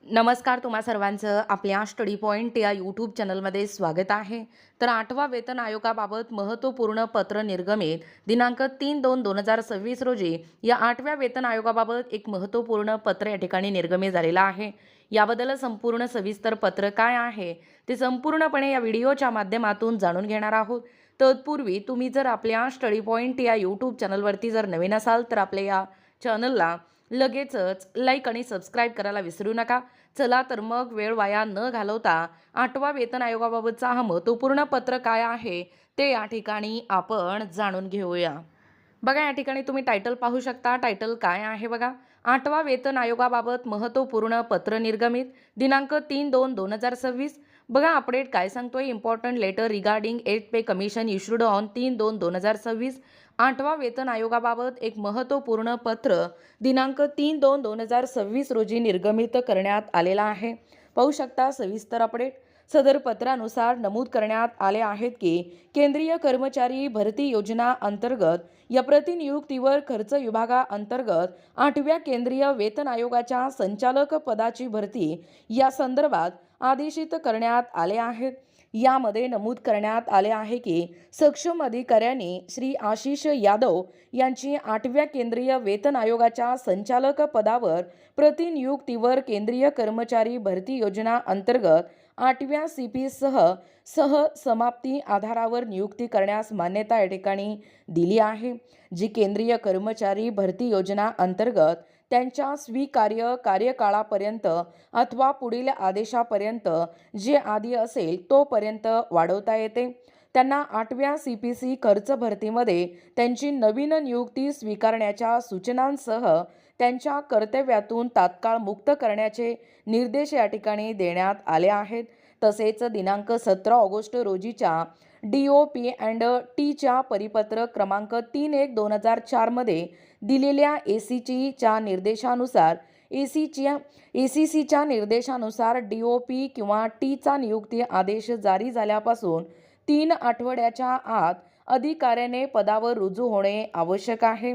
नमस्कार, तुम्हा सर्वांचं आपल्या स्टडी पॉइंट या यूट्यूब चॅनलमध्ये स्वागत आहे. तर 8वा वेतन आयोगाबाबत महत्त्वपूर्ण पत्र निर्गमित दिनांक 3/2/2026 रोजी या 8व्या वेतन आयोगाबाबत एक महत्त्वपूर्ण पत्र या ठिकाणी निर्गमित झालेलं आहे. याबद्दल संपूर्ण सविस्तर पत्र काय आहे ते संपूर्णपणे या व्हिडिओच्या माध्यमातून जाणून घेणार आहोत. तत्पूर्वी तुम्ही जर आपल्या स्टडी पॉइंट या यूट्यूब चॅनलवरती जर नवीन असाल तर आपल्या या चॅनलला लगेचच लाईक आणि सबस्क्राईब करायला विसरू नका. चला तर मग वेळ वाया न घालवता 8वा वेतन आयोगाबाबतचा हा महत्त्वपूर्ण पत्र काय आहे ते या ठिकाणी आपण जाणून घेऊया. बघा, या ठिकाणी तुम्ही टायटल पाहू शकता. टायटल काय आहे बघा, 8वा वेतन आयोगाबाबत महत्त्वपूर्ण पत्र निर्गमित दिनांक 3/2/2026. बघा अपडेट काय सांगतोय. Important letter regarding 8th pay commission issued on 3/2/2026. 8वा वेतन आयोगाबाबत एक महत्त्वपूर्ण पत्र दिनांक 3/2/2026 रोजी निर्गमित करण्यात आलेला आहे. पाहू शकता सविस्तर अपडेट. सदर पत्रानुसार नमूद करण्यात आले आहेत की केंद्रीय कर्मचारी भरती योजना अंतर्गत या प्रतिनियुक्तीवर खर्च विभागाअंतर्गत 8व्या केंद्रीय वेतन आयोगाच्या संचालक पदाची भरती या संदर्भात आदेशित करण्यात आले आहेत. यामध्ये नमूद करण्यात आले आहे की सक्षम अधिकाऱ्यांनी श्री आशिष यादव यांची 8व्या केंद्रीय वेतन आयोगाच्या संचालक पदावर प्रतिनियुक्तीवर केंद्रीय कर्मचारी भरती योजना अंतर्गत 8व्या CP सह समाप्ती आधारावर नियुक्ती करण्यास मान्यता या ठिकाणी दिली आहे. जी केंद्रीय कर्मचारी भरती योजना अंतर्गत त्यांच्या स्वीकार्य कार्यकाळापर्यंत अथवा पुढील आदेशापर्यंत जे आधी असेल तोपर्यंत वाढवता येते. त्यांना 8व्या CPC खर्च भरतीमध्ये त्यांची नवीन नियुक्ती स्वीकारण्याच्या सूचनांसह त्यांच्या कर्तव्यातून तात्काळ मुक्त करण्याचे निर्देश या ठिकाणी देण्यात आले आहेत. तसेच दिनांक 17 ऑगस्ट रोजीच्या DOP&Tच्या परिपत्रक क्रमांक 31/2004 मध्ये दिलेल्या ACCच्या निर्देशानुसार ACCच्या निर्देशानुसार DOP किंवा Tचा नियुक्ती आदेश जारी झाल्यापासून 3 आठवड्याच्या आत अधिकाऱ्याने पदावर रुजू होणे आवश्यक आहे.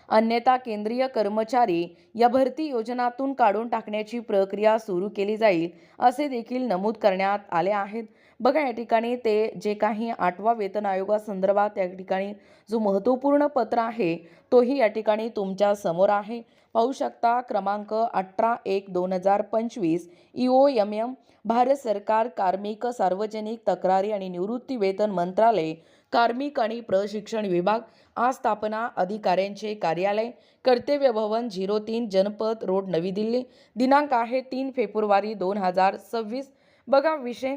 अन्यथा केंद्रीय कर्मचारी या भरती योजनातून काढून टाकण्याची प्रक्रिया सुरू केली जाईल असे देखील नमूद करण्यात आले आहेत. बघा, या ठिकाणी ते जे काही 8वा वेतन आयोगासंदर्भात या ठिकाणी जो महत्त्वपूर्ण पत्र आहे तोही या ठिकाणी तुमच्या समोर आहे. पाहू शकता. क्रमांक 18/1/2025 EOMM भारत सरकार कार्मिक सार्वजनिक तक्रारी आणि निवृत्ती वेतन मंत्रालय कार्मिक आणि प्रशिक्षण विभाग आस्थापना अधिकाऱ्यांचे कार्यालय कर्तव्य भवन 03 जनपथ रोड नवी दिल्ली. दिनांक आहे 3 फेब्रुवारी 2026. बघा विषय,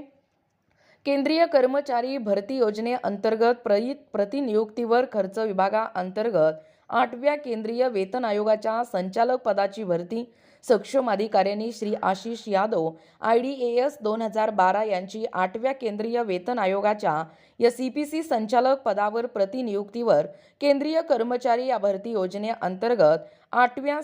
केंद्रीय कर्मचारी भरती योजनेअंतर्गत प्रतिनियुक्तीवर खर्च विभागाअंतर्गत 8व्या केंद्रीय वेतन आयोगाच्या संचालक पदाची भरती. सक्षम अधिकाऱ्यांनी श्री आशिष यादव IDAS 2012 यांची 8व्या केंद्रीय वेतन आयोगाच्या या CPC संचालक पदावर प्रतिनियुक्तीवर केंद्रीय कर्मचारी या भरती योजनेअंतर्गत 8व्या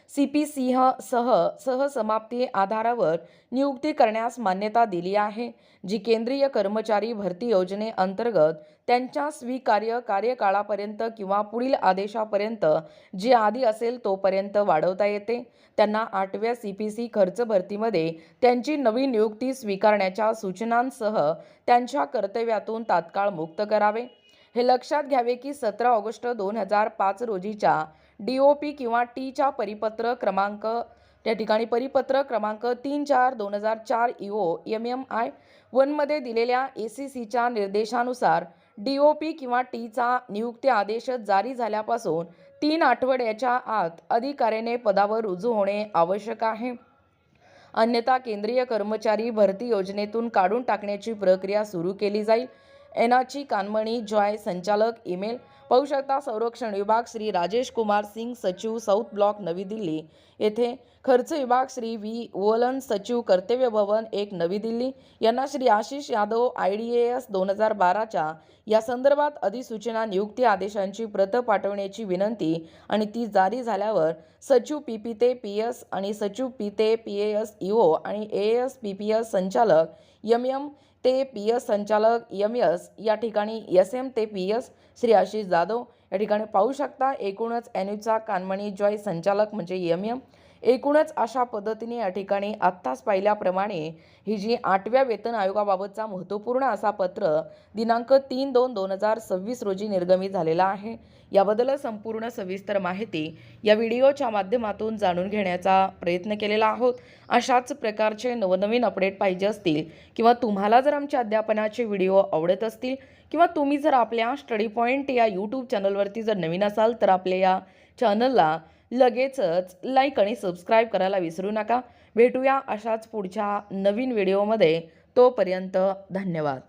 CPC सह समाप्ती आधारावर नियुक्ती करण्यास मान्यता दिली आहे. जी केंद्रीय कर्मचारी भरती योजनेअंतर्गत त्यांच्या स्वीकार्य कार्यकाळापर्यंत किंवा पुढील आदेशापर्यंत जे आधी असेल तोपर्यंत वाढवता येते. त्यांना 8व्या CPC खर्च भरतीमध्ये त्यांची नवीन नियुक्ती स्वीकारण्याच्या सूचनांसह त्यांच्या कर्तव्यातून तात्काळ मुक्त करावे. हे लक्षात घ्यावे की 17 ऑगस्ट 2005 रोजीच्या DOP किंवा Tच्या परिपत्रक क्रमांक 3/4/2004 EOMMI 1 मध्ये दिलेल्या ACCच्या निर्देशानुसार DOP किंवा Tचा नियुक्ती आदेश जारी झाल्यापासून 3 आठवड्याच्या आत अधिकाऱ्याने पदावर रुजू होणे आवश्यक आहे. अन्यथा केंद्रीय कर्मचारी भरती योजनेतून काढून टाकण्याची प्रक्रिया सुरू केली जाईल. एनाची कानमणी जॉय संचालक ईमेल. पाहू शकता. संरक्षण विभाग श्री राजेश कुमार सिंग सचिव साऊथ ब्लॉक नवी दिल्ली येथे. खर्च विभाग श्री V वोलन सचिव कर्तव्य भवन 1 नवी दिल्ली यांना श्री आशिष यादव IDAS 2012च्या या संदर्भात अधिसूचना नियुक्ती आदेशांची प्रत पाठवण्याची विनंती आणि ती जारी झाल्यावर सचिव PP ते PS आणि सचिव P ते PAS EO आणि AAS PPS संचालक MM ते PS संचालक MS या ठिकाणी SM ते PS श्री आशिष जाधव या ठिकाणी पाहू शकता. एकूणच एनयूचा कानमणी जॉय संचालक म्हणजे MM एकूणच अशा पद्धतीने या ठिकाणी आत्ताच पाहिल्याप्रमाणे ही जी 8व्या वेतन आयोगाबाबतचा महत्त्वपूर्ण असा पत्र दिनांक 3/2/2026 रोजी निर्गमित झालेला आहे। याबद्दल संपूर्ण सविस्तर माहिती या व्हिडिओच्या माध्यमातून जाणून घेण्याचा प्रयत्न केलेला आहोत। अशाच प्रकारचे नवनवीन अपडेट पाहिजे असतील किंवा तुम्हाला जर आमच्या अध्यापनाचे व्हिडिओ आवडत असतील किंवा तुम्ही जर आपल्या स्टडी पॉइंट या यूट्यूब चॅनलवरती जर नवीन असाल तर आपल्या या चॅनलला लगेचच लाईक आणि सबस्क्राईब करायला विसरू नका। भेटूया अशाच पुढच्या नवीन व्हिडिओमध्ये। तोपर्यंत धन्यवाद।